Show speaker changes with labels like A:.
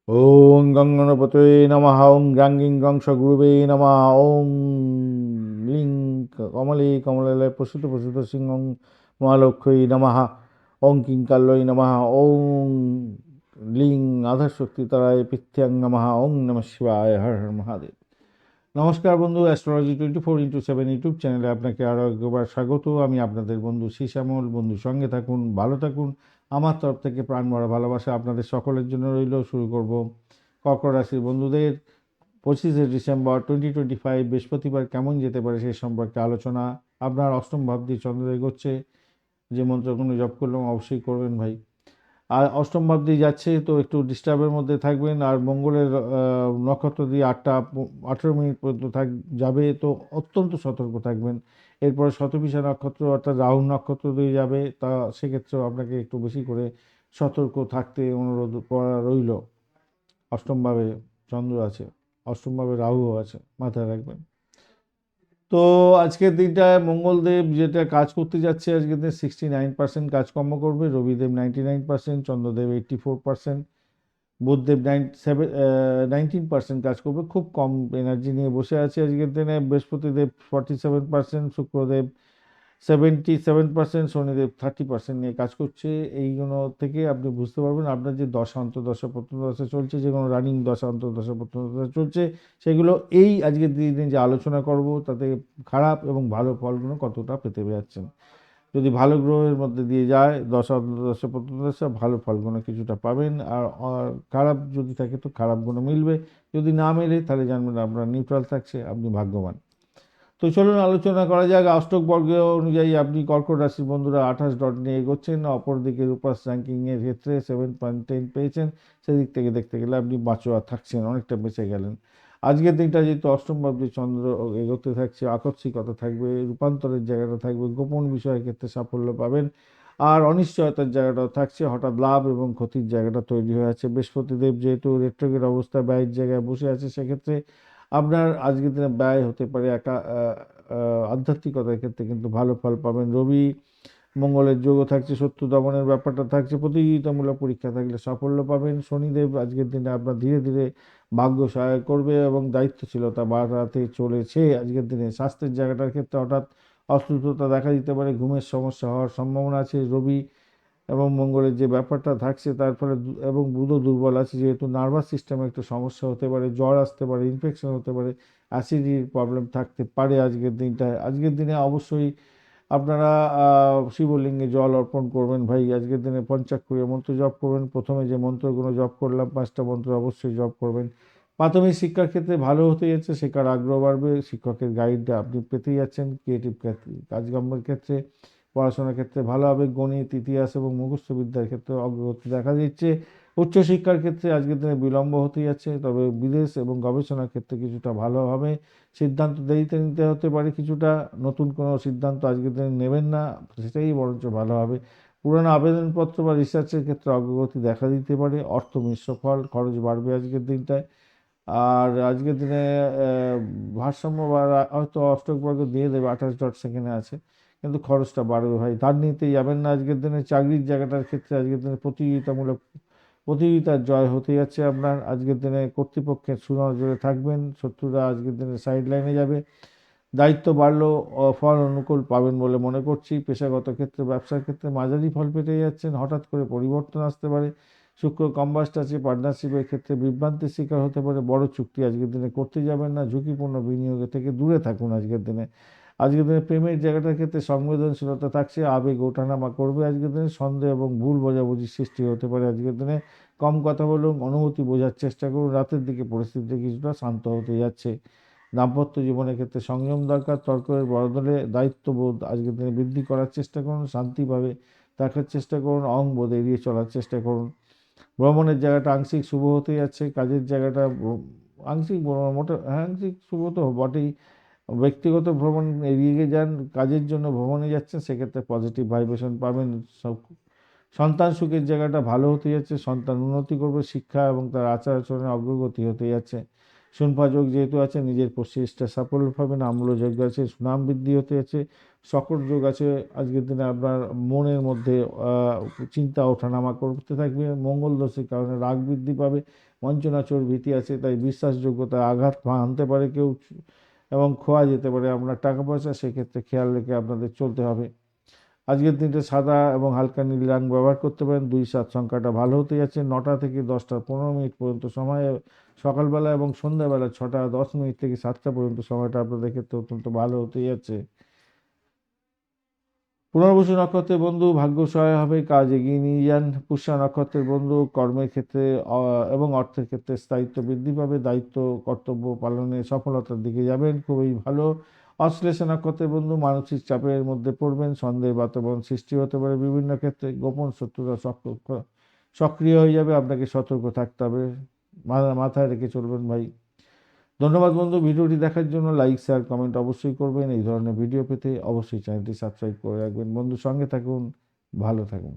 A: ওং গঙ্গণপতে নমঃ ওং গ্রাঙ্গিং গংস গুরুবে নমঃ ওং লিং কমলে কমলালয় প্রসূত প্রসূত সিংহং মহালক্ষ্মী নমঃ ওং কিংকাল্যই নমঃ ওং লিং আধারশক্তি তারায় পৃথ্যাং নমঃ ওং নমঃ শিবায় হর হর মহাদেব। নমস্কার বন্ধু, অ্যাস্ট্রোলজি 24x7 ইউটিউব চ্যানেলে আপনাকে আরও একবার স্বাগত। আমি আপনাদের বন্ধু শ্যামল। বন্ধুর সঙ্গে থাকুন, ভালো থাকুন। আমার তরফ থেকে প্রাণ ভরা ভালোবাসা আপনাদের সকলের জন্য রইল। শুরু করব কর্কট রাশির বন্ধুদের 25 ডিসেম্বর 2025 বৃহস্পতিবার কেমন যেতে পারে সেই সম্পর্কে আলোচনা। আপনার অষ্টম ভাব দিয়ে চন্দ্র এগোচ্ছে, যে মন্ত্রগুলো জপ করলাম অবশ্যই করবেন ভাই। আর অষ্টম ভাব দিয়ে যাচ্ছে তো একটু ডিস্টার্বের মধ্যে থাকবেন। আর মঙ্গলের নক্ষত্র দিয়ে 8টা 18 মিনিট পর্যন্ত যাবে, তো অত্যন্ত সতর্ক থাকবেন। এরপরে শতভিষা নক্ষত্র অর্থাৎ রাহু নক্ষত্র দিয়ে যাবে, তা সেক্ষেত্রেও আপনাকে একটু বেশি করে সতর্ক থাকতে অনুরোধ করা রইল। অষ্টমভাবে চন্দ্র আছে, অষ্টমভাবে রাহুও আছে, মাথায় রাখবেন। তো আজকের দিনটায় মঙ্গলদেব যেটা কাজ করতে যাচ্ছে, আজকের দিন 69% কাজকর্ম করবে, রবিদেব 99%, চন্দ্রদেব 84%, বুধদেব 19% কাজ করবে, খুব কম এনার্জি নিয়ে বসে আছে আজকের দিনে। বৃহস্পতিদেব 47%, শুক্রদেব 77%, শনিদেব 30% নিয়ে কাজ করছে। এইগুলো থেকে আপনি বুঝতে পারবেন আপনার যে দশা অন্তর্দশা প্রত্যন্তদশা চলছে, যে কোনো রানিং দশা অন্তর্দশা প্রত্যন্তদশা চলছে, সেগুলো এই আজকের দিনে যে আলোচনা করব তাতে খারাপ এবং ভালো ফলগুলো কতটা পেতে যাচ্ছেন। যদি ভালো গ্রহের মধ্যে দিয়ে যায় দশা অন্তর্দশা প্রত্যন্তদশা, ভালো ফলগুলো কিছুটা পাবেন। আর খারাপ যদি থাকে তো খারাপ গুণ মিলবে, যদি না মেলে তাহলে জানবেন আপনার নিউট্রাল থাকছে, আপনি ভাগ্যবান। তো চলুন আলোচনা করা যাক। অষ্টক বর্গ অনুযায়ী আপনি কর্কট রাশির বন্ধুরা 28 নিয়ে এগোচ্ছেন। অপরদিকে রূপাস র্যাঙ্কিংয়ের ক্ষেত্রে 7.10 পেয়েছেন। সেদিক থেকে দেখতে গেলে আপনি বাঁচোয়া থাকছেন, অনেকটা বেঁচে গেলেন। আজকের দিনটা যেহেতু অষ্টম ভাবে চন্দ্র এগোতে থাকছে, আকস্মিকতা থাকবে, রূপান্তরের জায়গাটা থাকবে, গোপন বিষয়ের ক্ষেত্রে সাফল্য পাবেন। আর অনিশ্চয়তার জায়গাটাও থাকছে, হঠাৎ লাভ এবং ক্ষতির জায়গাটা তৈরি হয়ে আছে। বৃহস্পতিদেব যেহেতু রেট্রোগেট অবস্থায় ব্যয়ের জায়গায় বসে আছে, সেক্ষেত্রে আপনার আজকের দিনে ব্যয় হতে পারে। আধ্যাত্মিকতার ক্ষেত্রে কিন্তু ভালো ফল পাবেন। রবি মঙ্গলের যোগও থাকছে, শত্রু দমনের ব্যাপারটা থাকছে, প্রতিযোগিতামূলক পরীক্ষা থাকলে সাফল্য পাবেন। শনিদেব আজকের দিনে আপনার ধীরে ধীরে ভাগ্য সহায় করবে এবং দায়িত্বশীলতা বাড়াতে চলেছে। আজকের দিনে স্বাস্থ্যের জায়গাটার ক্ষেত্রে হঠাৎ অসুস্থতা দেখা দিতে পারে, ঘুমের সমস্যা হওয়ার সম্ভাবনা আছে। রবি এবং মঙ্গলের যে ব্যাপারটা থাকছে তার ফলে এবং বুধও দুর্বল আছে, যেহেতু নার্ভাস সিস্টেমে একটু সমস্যা হতে পারে, জ্বর আসতে পারে, ইনফেকশন হতে পারে, অ্যাসিডিটির প্রবলেম থাকতে পারে আজকের দিনটায়। আজকের দিনে অবশ্যই আপনারা শিবলিঙ্গে জল অর্পণ করবেন ভাই। আজকের দিনে পঞ্চাক্ষরীয় মন্ত্র জপ করবেন। প্রথমে যে মন্ত্রগুলো জপ করলাম 5টা মন্ত্র অবশ্যই জপ করবেন। প্রাথমিক শিক্ষার ক্ষেত্রে ভালো হতে যাচ্ছে, শেখার আগ্রহ বাড়বে, শিক্ষকের গাইডটা আপনি পেতেই যাচ্ছেন। ক্রিয়েটিভ কাজকর্মের ক্ষেত্রে, পড়াশোনার ক্ষেত্রে ভালো হবে। গণিত, ইতিহাস এবং মুখস্থ বিদ্যার ক্ষেত্রে অগ্রগতি দেখা দিচ্ছে। উচ্চশিক্ষার ক্ষেত্রে আজকের দিনে বিলম্ব হতে যাচ্ছে, তবে বিদেশ এবং গবেষণার ক্ষেত্রে কিছুটা ভালো হবে। সিদ্ধান্ত দেরিতে নিতে হতে পারে কিছুটা, নতুন কোনো সিদ্ধান্ত আজকের দিনে নেবেন না, সেটাই বরঞ্চ ভালো হবে। পুরানো আবেদনপত্র বা রিসার্চের ক্ষেত্রে অগ্রগতি দেখা দিতে পারে। অর্থ মিশ্র ফল, খরচ বাড়বে আজকের দিনটায়। আর আজকের দিনে ভারসাম্য বা হয়তো অষ্টক বর্গ দিয়ে দেবে, 28 আছে, কিন্তু খরচটা বাড়বে ভাই। ধার নিতে যাবেন না আজকের দিনে। চাকরির জায়গাটার ক্ষেত্রে আজকের দিনে প্রতিযোগিতার জয় হতে যাচ্ছে আপনার। আজকের দিনে কর্তৃপক্ষের সুনজরে থাকবেন, শত্রুরা আজকের দিনে সাইড লাইনে যাবে। দায়িত্ব বাড়লেও ফল অনুকূল পাবেন বলে মনে করছি। পেশাগত ক্ষেত্রে, ব্যবসার ক্ষেত্রে মাঝারি ফল পেতে যাচ্ছেন, হঠাৎ করে পরিবর্তন আসতে পারে। শুক্র কম্বাস্ট আছে, পার্টনারশিপের ক্ষেত্রে বিভ্রান্তির শিকার হতে পারে। বড় চুক্তি আজকের দিনে করতে যাবেন না, ঝুঁকিপূর্ণ বিনিয়োগের থেকে দূরে থাকুন আজকের দিনে। আজকের দিনে প্রেমের জায়গাটার ক্ষেত্রে সংবেদনশীলতা থাকছে, আবেগ ওঠানামা করবে। আজকের দিনে সন্দেহ এবং ভুল বোঝাবুঝির সৃষ্টি হতে পারে। আজকের দিনে কম কথা বলুন, অনুভূতি বোঝার চেষ্টা করুন। রাতের দিকে পরিস্থিতি কিছুটা শান্ত হতে যাচ্ছে। দাম্পত্য জীবনের ক্ষেত্রে সংযম দরকার। তর্কের বদলে দায়িত্ববোধ আজকের দিনে বৃদ্ধি করার চেষ্টা করুন। শান্তিভাবে থাকার চেষ্টা করুন, অহংবোধ এড়িয়ে চলার চেষ্টা করুন। ভ্রমণের জায়গাটা আংশিক শুভ হতে যাচ্ছে। কাজের জায়গাটা আংশিক আংশিক শুভ তো বটেই। ব্যক্তিগত ভ্রমণ এড়িয়ে যান, কাজের জন্য ভ্রমণে যাচ্ছেন, সেক্ষেত্রে পজিটিভ ভাইব্রেশন পাবেন। সব সন্তান সুখের জায়গাটা ভালো হতে যাচ্ছে, সন্তান উন্নতি করবে, শিক্ষা এবং তার আচার আচরণে অগ্রগতি হতে যাচ্ছে। সুনফা যোগ যেহেতু আছে, নিজের প্রচেষ্টা সাফল্য পাবেন, আম্লযোগ্য আছে, সুনাম বৃদ্ধি হতে আছে, শকর যোগ আছে। আজকের দিনে আপনার মনের মধ্যে চিন্তা ওঠানামা করতে থাকবে, মঙ্গল দোষের কারণে রাগ বৃদ্ধি পাবে, বঞ্চনা চোর ভীতি আছে, তাই বিশ্বাসযোগ্যতায় আঘাত আনতে পারে কেউ এবং খোয়া যেতে পারে আপনার টাকা পয়সা, সেক্ষেত্রে খেয়াল রেখে আপনাদের চলতে হবে। আজকের দিনটা সাদা এবং হালকা নীল রং ব্যবহার করতে পারেন। 2-7 সংখ্যাটা ভালো হতে যাচ্ছে। 9টা থেকে 10টা 15 মিনিট পর্যন্ত সময় সকালবেলা এবং সন্ধ্যাবেলা 6টা 10 মিনিট থেকে 7টা পর্যন্ত সময়টা আপনাদের ক্ষেত্রে অত্যন্ত ভালো হতে যাচ্ছে। পুনর্বসু নক্ষত্রের বন্ধু ভাগ্য সহায় হবে, কাজ এগিয়ে নিয়ে যান। পুষ্যা নক্ষত্রের বন্ধু কর্মের ক্ষেত্রে এবং অর্থের ক্ষেত্রে স্থায়িত্ব বৃদ্ধি পাবে, দায়িত্ব কর্তব্য পালনে সফলতার দিকে যাবেন, খুবই ভালো। অশ্লেষা নক্ষত্রের বন্ধু মানসিক চাপের মধ্যে পড়বেন, সন্দেহের বাতাবরণ সৃষ্টি হতে পারে, বিভিন্ন ক্ষেত্রে গোপন শত্রুতা সক্রিয় হয়ে যাবে, আপনাকে সতর্ক থাকতে হবে, মাথায় রেখে চলবেন ভাই। ধন্যবাদ বন্ধু, ভিডিওটি দেখার জন্য। লাইক শেয়ার কমেন্ট অবশ্যই করবেন। এই ধরনের ভিডিও পেতে অবশ্যই চ্যানেলটি সাবস্ক্রাইব করে রাখবেন। বন্ধু সঙ্গে থাকুন, ভালো থাকুন।